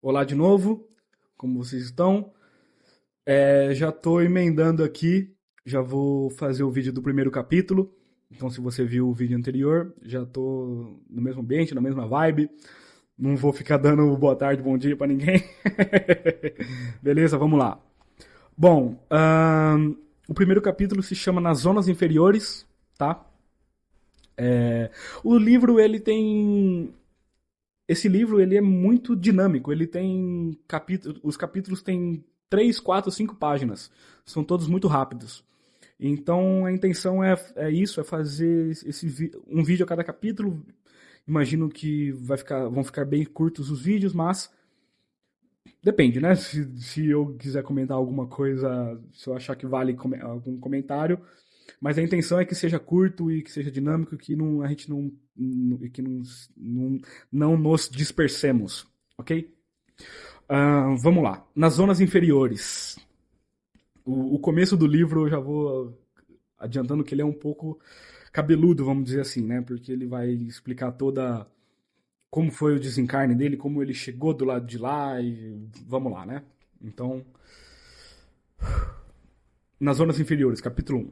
Olá de novo, como vocês estão? Já estou emendando aqui, já vou fazer o vídeo do primeiro capítulo. Então, se você viu o vídeo anterior, já estou no mesmo ambiente, na mesma vibe. Não vou ficar dando boa tarde, bom dia para ninguém. Beleza, vamos lá. Bom, o primeiro capítulo se chama Nas Zonas Inferiores, tá? O livro, ele tem esse livro ele é muito dinâmico. Ele tem capítulos, os capítulos têm 3, 4, 5 páginas. São todos muito rápidos. Então a intenção é isso, é fazer um vídeo a cada capítulo. Imagino que vão ficar bem curtos os vídeos, mas depende, né? Se eu quiser comentar alguma coisa, se eu achar que vale algum comentário, mas a intenção é que seja curto e que seja dinâmico, que a gente não nos dispersemos, ok? Vamos lá. Nas zonas inferiores. O começo do livro eu já vou adiantando que ele é um pouco cabeludo, vamos dizer assim, né? Porque ele vai explicar toda como foi o desencarne dele, como ele chegou do lado de lá e vamos lá, né? Então, nas zonas inferiores, capítulo 1.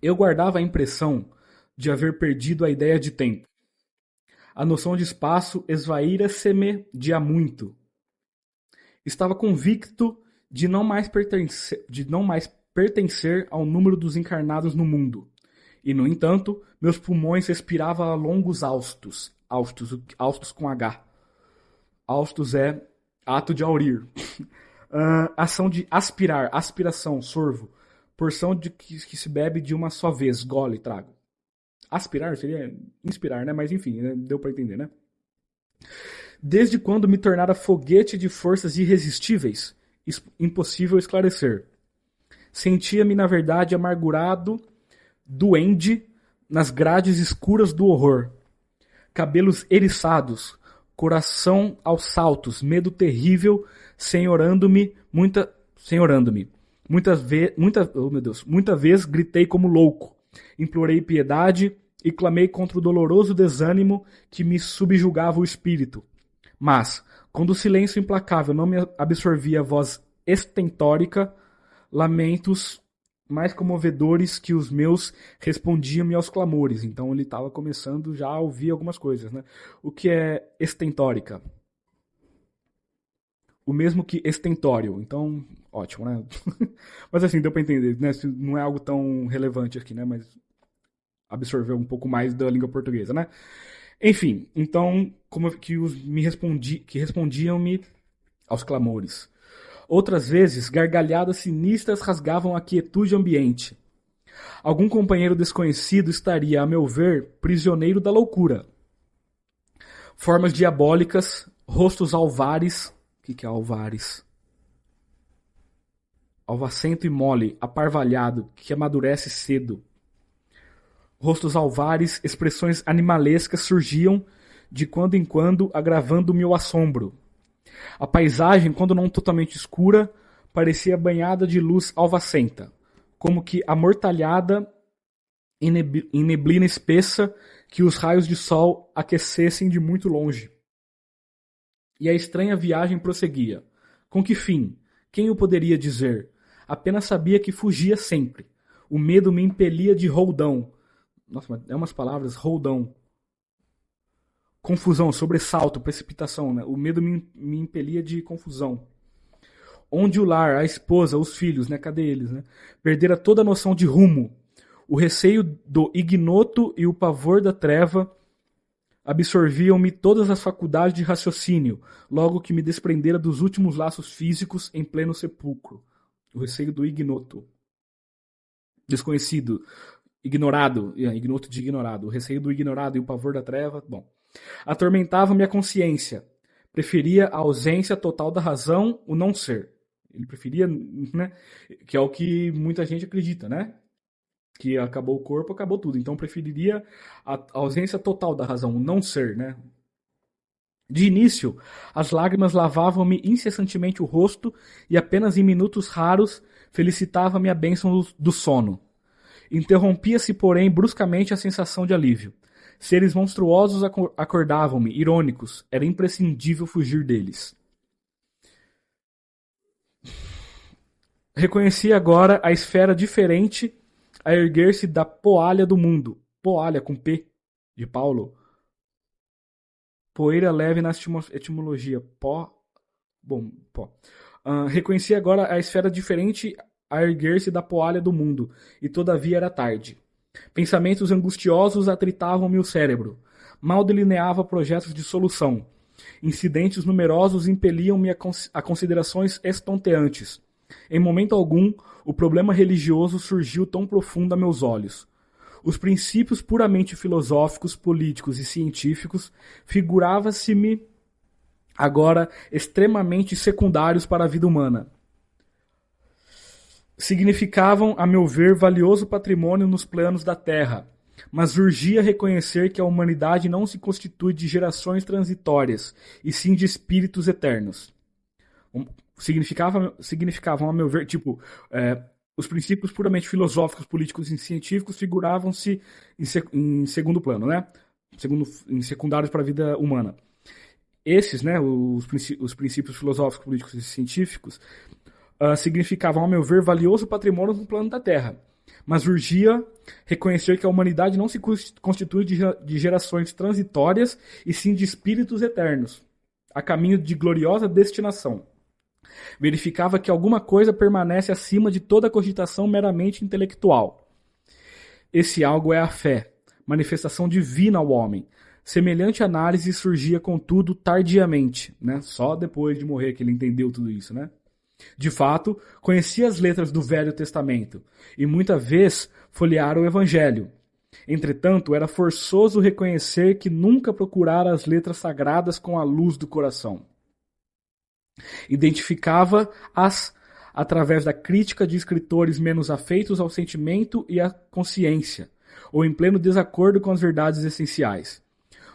Eu guardava a impressão de haver perdido a ideia de tempo. A noção de espaço esvaíra-se-me de há muito. Estava convicto de não mais pertencer ao número dos encarnados no mundo. E, no entanto, meus pulmões respiravam a longos haustos. Haustos com H. Haustos é ato de aurir. Ação de aspirar, aspiração, sorvo. Porção de que se bebe de uma só vez, gole, trago. Aspirar seria inspirar, né? Mas enfim, né? Deu pra entender, né? Desde quando me tornara foguete de forças irresistíveis, impossível esclarecer. Sentia-me, na verdade, amargurado, duende, nas grades escuras do horror. Cabelos eriçados, coração aos saltos, medo terrível, senhorando-me. Muita vez gritei como louco, implorei piedade e clamei contra o doloroso desânimo que me subjugava o espírito. Mas, quando o silêncio implacável não me absorvia a voz estentórica, lamentos mais comovedores que os meus respondiam-me aos clamores. Então ele estava começando já a ouvir algumas coisas, né? O que é estentórica? O mesmo que estentório. Então, ótimo, né? Mas assim, deu para entender, né? Não é algo tão relevante aqui, né? Mas absorveu um pouco mais da língua portuguesa, né? Enfim, então, como que respondiam-me aos clamores. Outras vezes, gargalhadas sinistras rasgavam a quietude ambiente. Algum companheiro desconhecido estaria, a meu ver, prisioneiro da loucura. Formas diabólicas, rostos alvares. O que é alvares? Alvacento e mole, aparvalhado, que amadurece cedo. Rostos alvares, expressões animalescas surgiam de quando em quando, agravando o meu assombro. A paisagem, quando não totalmente escura, parecia banhada de luz alvacenta, como que amortalhada em neblina espessa que os raios de sol aquecessem de muito longe. E a estranha viagem prosseguia. Com que fim? Quem o poderia dizer? Apenas sabia que fugia sempre. O medo me impelia de roldão. Nossa, é umas palavras, roldão. Confusão, sobressalto, precipitação, né? O medo me impelia de confusão. Onde o lar, a esposa, os filhos, né? Cadê eles, né? Perdera toda a noção de rumo. O receio do ignoto e o pavor da treva absorviam-me todas as faculdades de raciocínio, logo que me desprendera dos últimos laços físicos em pleno sepulcro. O receio do ignoto. Desconhecido. Ignorado. Ignoto de ignorado. O receio do ignorado e o pavor da treva. Bom. Atormentava-me a consciência. Preferia a ausência total da razão, o não ser. Ele preferia, né? Que é o que muita gente acredita, né? Que acabou o corpo, acabou tudo. Então preferiria a ausência total da razão, o não ser, né? De início, as lágrimas lavavam-me incessantemente o rosto e apenas em minutos raros felicitava-me a bênção do sono. Interrompia-se, porém, bruscamente a sensação de alívio. Seres monstruosos acordavam-me, irônicos. Era imprescindível fugir deles. Reconheci agora a esfera diferente a erguer-se da poalha do mundo. Poalha com P de Paulo. Poeira leve na etimologia. Pó. Bom, pó. Reconheci agora a esfera diferente a erguer-se da poalha do mundo, e todavia era tarde. Pensamentos angustiosos atritavam-me o cérebro. Mal delineava projetos de solução. Incidentes numerosos impeliam-me a considerações estonteantes. Em momento algum, o problema religioso surgiu tão profundo a meus olhos. Os princípios puramente filosóficos, políticos e científicos figuravam-se-me agora extremamente secundários para a vida humana. Significavam, a meu ver, valioso patrimônio nos planos da Terra, mas urgia reconhecer que a humanidade não se constitui de gerações transitórias, e sim de espíritos eternos. Significavam, a meu ver, os princípios puramente filosóficos, políticos e científicos figuravam-se em segundo plano, né? Em secundários para a vida humana. Esses, né, os princípios filosóficos, políticos e científicos, significavam, a meu ver, valioso patrimônio no plano da Terra. Mas urgia reconhecer que a humanidade não se constitui de gerações transitórias, e sim de espíritos eternos, a caminho de gloriosa destinação. Verificava que alguma coisa permanece acima de toda cogitação meramente intelectual. Esse algo é a fé, manifestação divina ao homem. Semelhante análise surgia, contudo, tardiamente, né? Só depois de morrer que ele entendeu tudo isso, né? De fato, conhecia as letras do Velho Testamento, e muita vez folheara o Evangelho. Entretanto, era forçoso reconhecer que nunca procurara as letras sagradas com a luz do coração. Identificava-as através da crítica de escritores menos afeitos ao sentimento e à consciência, ou em pleno desacordo com as verdades essenciais.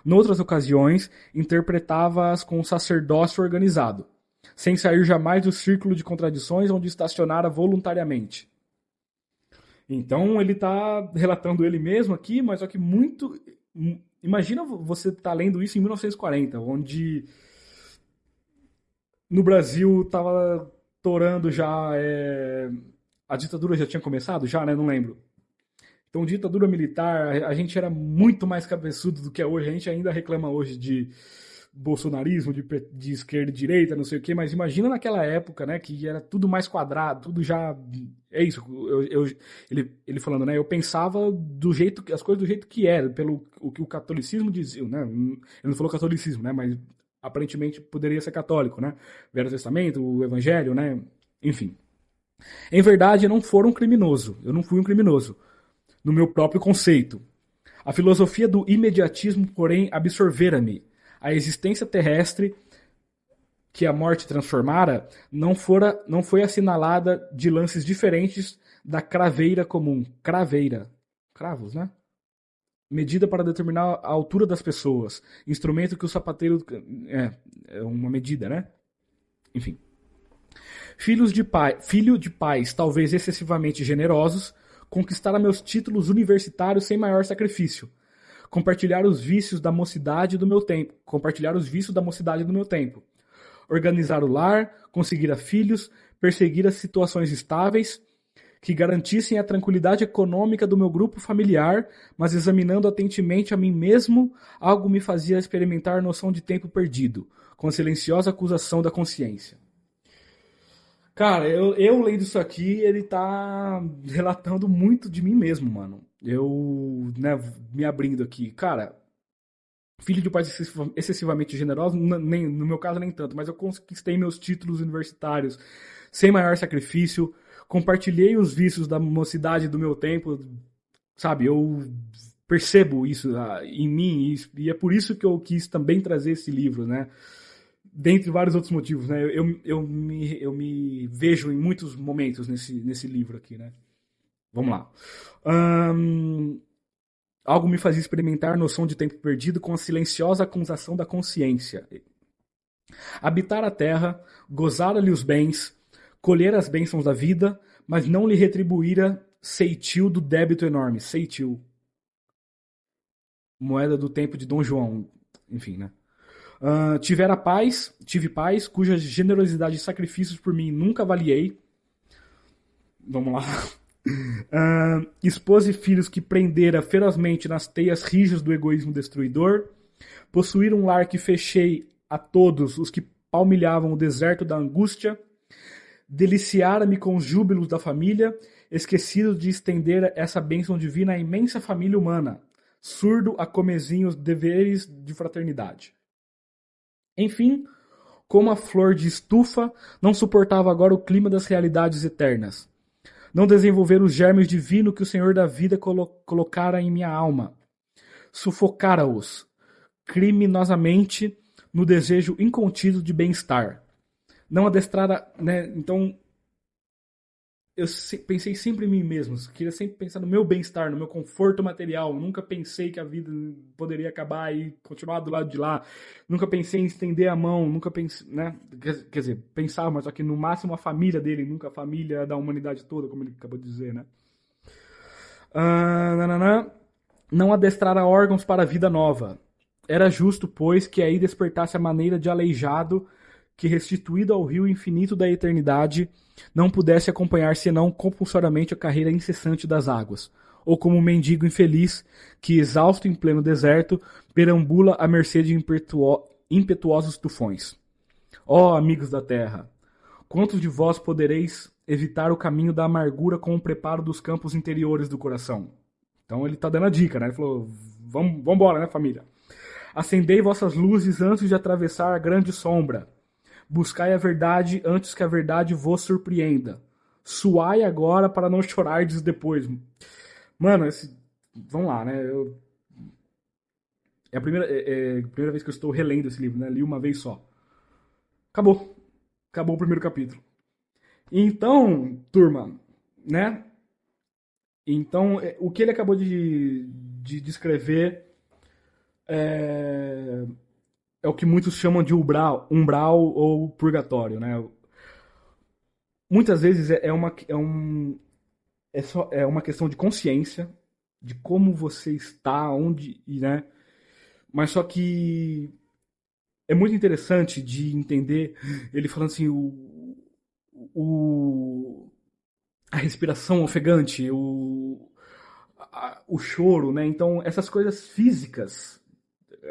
Noutras ocasiões, interpretava-as com um sacerdócio organizado, sem sair jamais do círculo de contradições onde estacionara voluntariamente. Então ele está relatando ele mesmo aqui, mas só que muito... Imagina você estar lendo isso em 1940, onde no Brasil estava torando já... A ditadura já tinha começado? Já, né? Não lembro. Então, ditadura militar, a gente era muito mais cabeçudo do que é hoje. A gente ainda reclama hoje de bolsonarismo, de esquerda e direita, não sei o quê, mas imagina naquela época, né, que era tudo mais quadrado, tudo já... É isso, ele falando, né, eu pensava do jeito, as coisas do jeito que era, pelo o que o catolicismo dizia, né, ele não falou catolicismo, né, mas aparentemente poderia ser católico, né, Velho Testamento, o Evangelho, né, enfim. Em verdade, eu não fui um criminoso, no meu próprio conceito. A filosofia do imediatismo, porém, absorvera-me. A existência terrestre que a morte transformara não foi assinalada de lances diferentes da craveira comum. Craveira. Cravos, né? Medida para determinar a altura das pessoas. Instrumento que o sapateiro... É uma medida, né? Enfim. Filho de pais talvez excessivamente generosos, conquistara meus títulos universitários sem maior sacrifício. Compartilhar os vícios da mocidade do meu tempo. Organizar o lar, conseguir filhos, perseguir as situações estáveis que garantissem a tranquilidade econômica do meu grupo familiar, mas examinando atentamente a mim mesmo, algo me fazia experimentar noção de tempo perdido, com a silenciosa acusação da consciência. Cara, eu lendo isso aqui, ele tá relatando muito de mim mesmo, mano. Eu, né, me abrindo aqui. Cara, filho de pais excessivamente generosos, nem, no meu caso nem tanto, mas eu conquistei meus títulos universitários sem maior sacrifício, compartilhei os vícios da mocidade do meu tempo, sabe? Eu percebo isso em mim, e é por isso que eu quis também trazer esse livro, né? Dentre vários outros motivos, né? Eu me vejo em muitos momentos nesse livro aqui, né? Vamos lá. Algo me fazia experimentar noção de tempo perdido com a silenciosa acusação da consciência. Habitar a terra, gozar-lhe os bens, colher as bênçãos da vida, mas não lhe retribuíra ceitil do débito enorme. Ceitil. Moeda do tempo de Dom João. Enfim, né? Tive paz, cuja generosidade e sacrifícios por mim nunca avaliei. Vamos lá. Esposa e filhos que prendera ferozmente nas teias rijas do egoísmo destruidor. Possuir um lar que fechei a todos os que palmilhavam o deserto da angústia. Deliciara-me com os júbilos da família, esquecido de estender essa bênção divina à imensa família humana, surdo a comezinhos deveres de fraternidade. Enfim, como a flor de estufa, não suportava agora o clima das realidades eternas. Não desenvolver os germes divinos que o Senhor da vida colocara em minha alma. Sufocara-os, criminosamente, no desejo incontido de bem-estar. Não adestrara, né? Então, eu pensei sempre em mim mesmo. Queria sempre pensar no meu bem-estar, no meu conforto material. Nunca pensei que a vida poderia acabar e continuar do lado de lá. Nunca pensei em estender a mão. Nunca pensei, né? Quer dizer, pensava, mas só que no máximo a família dele, nunca a família da humanidade toda, como ele acabou de dizer, né? Não adestrara órgãos para a vida nova. Era justo, pois, que aí despertasse a maneira de aleijado que, restituído ao rio infinito da eternidade, não pudesse acompanhar senão compulsoriamente a carreira incessante das águas, ou como um mendigo infeliz que, exausto em pleno deserto, perambula à mercê de impetuosos tufões. Ó amigos da terra, quantos de vós podereis evitar o caminho da amargura com o preparo dos campos interiores do coração? Então ele tá dando a dica, né? Ele falou, vamos embora, né, família? Acendei vossas luzes antes de atravessar a grande sombra. Buscai a verdade antes que a verdade vos surpreenda. Suai agora para não chorardes depois. Mano, vamos lá, né? É a primeira vez que eu estou relendo esse livro, né? Li uma vez só. Acabou. Acabou o primeiro capítulo. Então, turma, né? Então, o que ele acabou de descrever é o que muitos chamam de umbral ou purgatório, né? Muitas vezes é uma questão de consciência, de como você está, onde, né? Mas só que é muito interessante de entender ele falando assim, o a respiração ofegante, o choro, né? Então, essas coisas físicas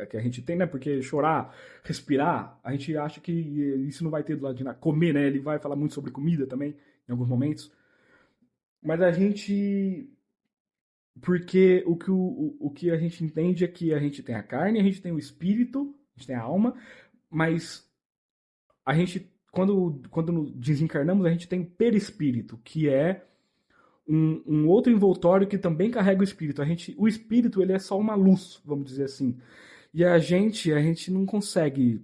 que a gente tem, né? Porque chorar, respirar, a gente acha que isso não vai ter do lado de nada. Comer, né? Ele vai falar muito sobre comida também, em alguns momentos. Mas a gente. Porque o que a gente entende é que a gente tem a carne, a gente tem o espírito, a gente tem a alma, mas a gente, quando desencarnamos, a gente tem o perispírito, que é um outro envoltório que também carrega o espírito. O espírito ele é só uma luz, vamos dizer assim. E a gente não consegue,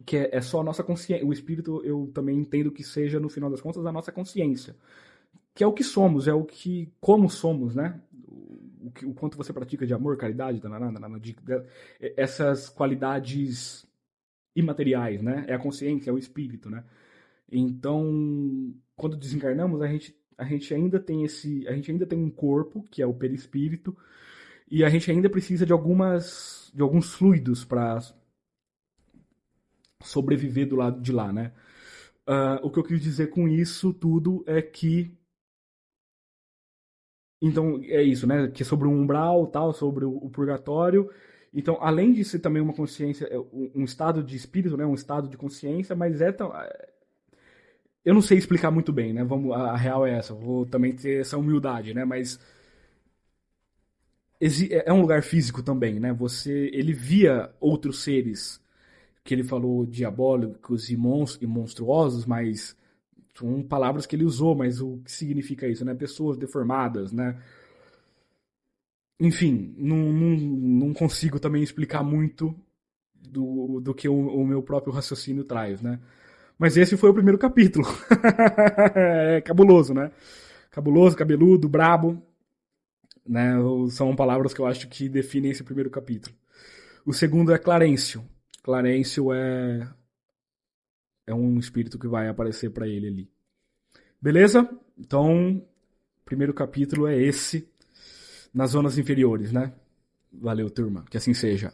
que é só a nossa consciência. O espírito eu também entendo que seja, no final das contas, a nossa consciência. Que é o que somos, é o que, como somos, né? O quanto você pratica de amor, caridade, essas qualidades imateriais, né? É a consciência, é o espírito, né? Então, quando desencarnamos, a gente ainda tem a gente ainda tem um corpo, que é o perispírito, e a gente ainda precisa de alguns fluidos para sobreviver do lado de lá, né? O que eu quis dizer com isso tudo é que então é isso, né? Que é sobre o umbral, tal, sobre o purgatório. Então, além de ser também uma consciência, um estado de espírito, né? Um estado de consciência, mas eu não sei explicar muito bem, né? A real é essa. Eu vou também ter essa humildade, né? Mas é um lugar físico também, né? Ele via outros seres que ele falou diabólicos e monstruosos, mas são palavras que ele usou, mas o que significa isso, né? Pessoas deformadas, né? Enfim, não consigo também explicar muito do que o meu próprio raciocínio traz, né? Mas esse foi o primeiro capítulo. É cabuloso, né? Cabuloso, cabeludo, brabo, né? São palavras que eu acho que definem esse primeiro capítulo. O segundo é Clarencio. Clarencio é um espírito que vai aparecer para ele ali. Beleza? Então, o primeiro capítulo é esse, nas zonas inferiores, né? Valeu, turma. Que assim seja.